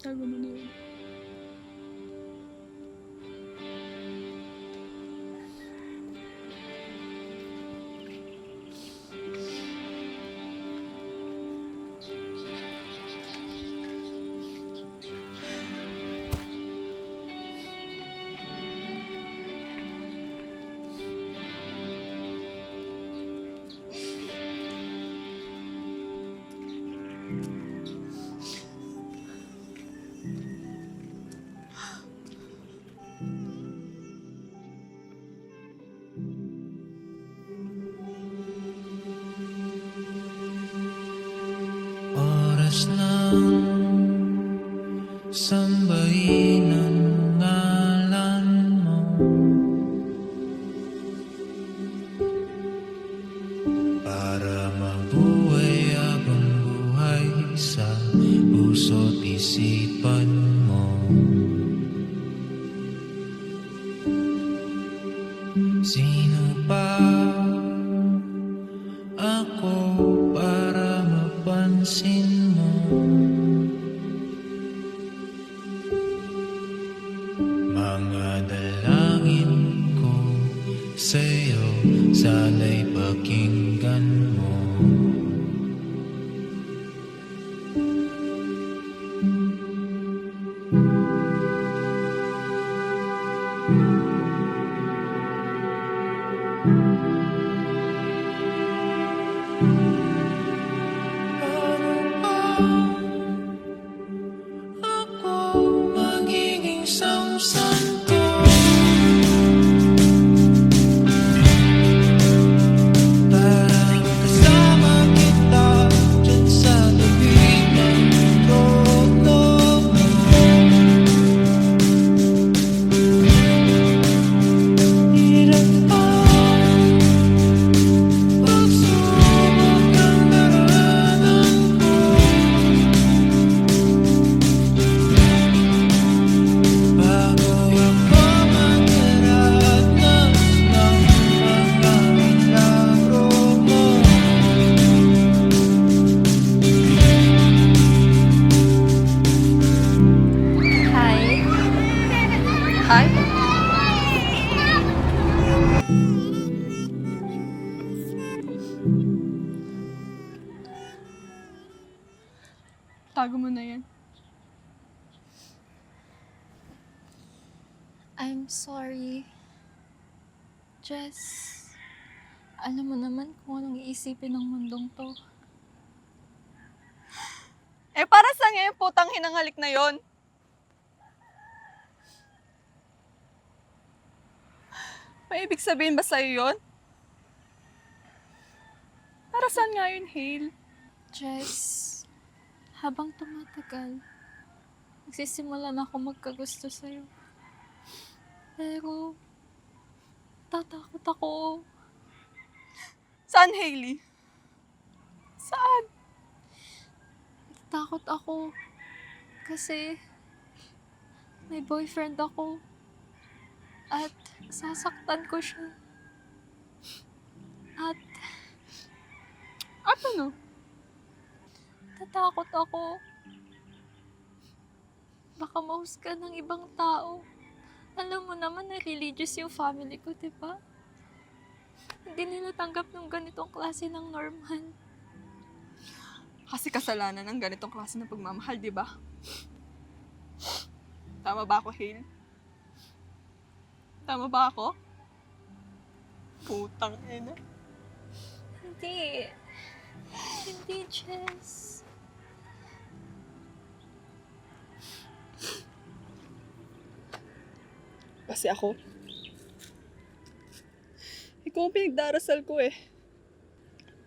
Tago mo na yun. Oras lang sambahin ang ngalan mo, para mabuhay habang buhay sa puso't isipan mo. Sino pa ako para mapansin mo? Mga dalangin ko sa'yo, sana'y pakinggan mo. Ako magiging samsanto, para kasama kita dyan sa tabi ng trono mo. Hirap ang pagsubok ang daranan ko, bago ako magdaranas ng mga milagro mo. Hi. Hi. Tago mo na yan. I'm sorry. Jess, alam mo naman kung anong iisipin ng mundong to. Eh, para saan nga yung putang hinanghalik na yon? May ibig sabihin ba sa'yo yon? Para saan nga yun, Hale? Jess, habang tumatagal, nagsisimula na ako magkagusto sa'yo. Pero, tatakot ako. Saan, Hailey? Saan? Takot ako. Kasi, may boyfriend ako. At, sasaktan ko siya. At, At ano? tatakot ako. Baka mahusga ng ibang tao. Alam mo naman na religious yung family ko, di ba? Hindi nila tanggap ng ganitong klase ng normal. Kasi kasalanan ng ganitong klase ng pagmamahal, di ba? Tama ba ako, Hale? Tama ba ako? Putang ina. Hindi. Hindi, Jess. Kasi ako, ikaw ang pinagdarasal ko eh.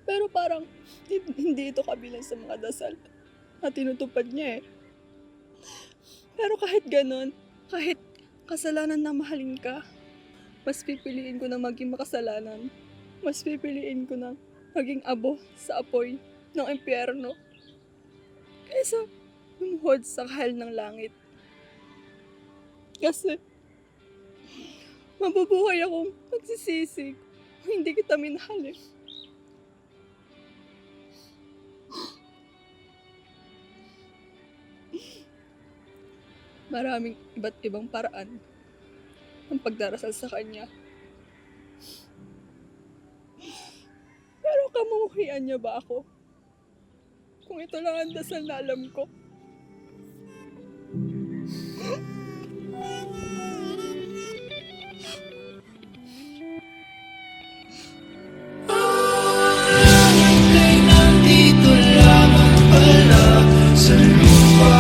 Pero parang hindi ito kabilang sa mga dasal na tinutupad niya eh. Pero kahit ganun, kahit kasalanan na mahalin ka, mas pipiliin ko na maging makasalanan. Mas pipiliin ko na maging abo sa apoy ng impyerno kaysa lumuhod sa kahal ng langit. Kasi mabubuhay akong magsisisi kung hindi kita minahal eh. maraming iba't ibang paraan ng pagdarasal sa Kanya. Pero kamuhian niya ba ako? Kung ito lang ang dasal na alam ko. Kay nandito lamang pala sa lupa,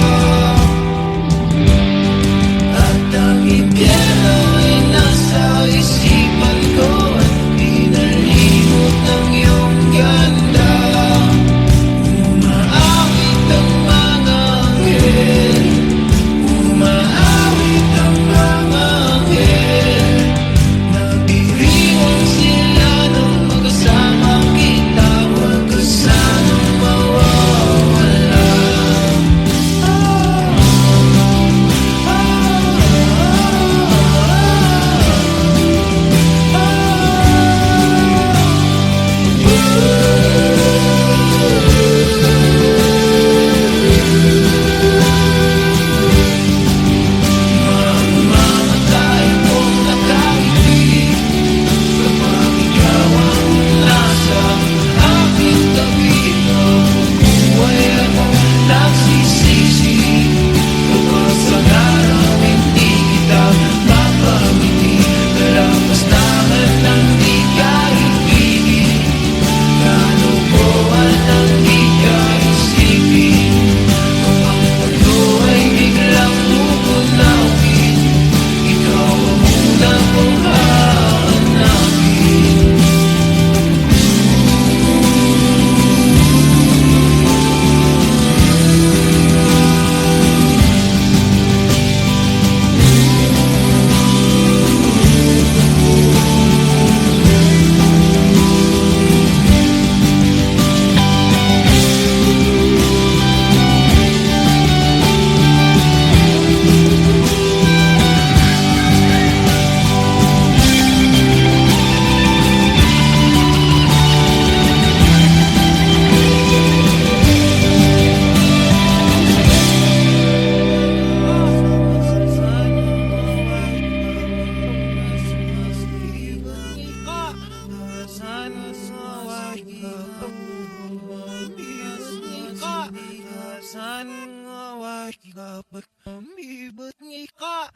at ang impyerno ay nasa isipan ko, at pinalimot ng iyong ganda. Umaawit ang mga anghel, umaawit ang mga anghel. Nabiriwang sila nung magkasama kita, huwag ka sanang mawawala. Mamamatay kung nakangiti kapag ikaw ang nasa aking tabi. Nabubuhay akong nagsisisi kapag sa araw hindi kita mapangiti. Kalapastangan ng di ka ibigin, kalukuhan ng di ka isipin. Kapag mundo ay biglang umunawin, ikaw ang unang kong hahanapin. Ka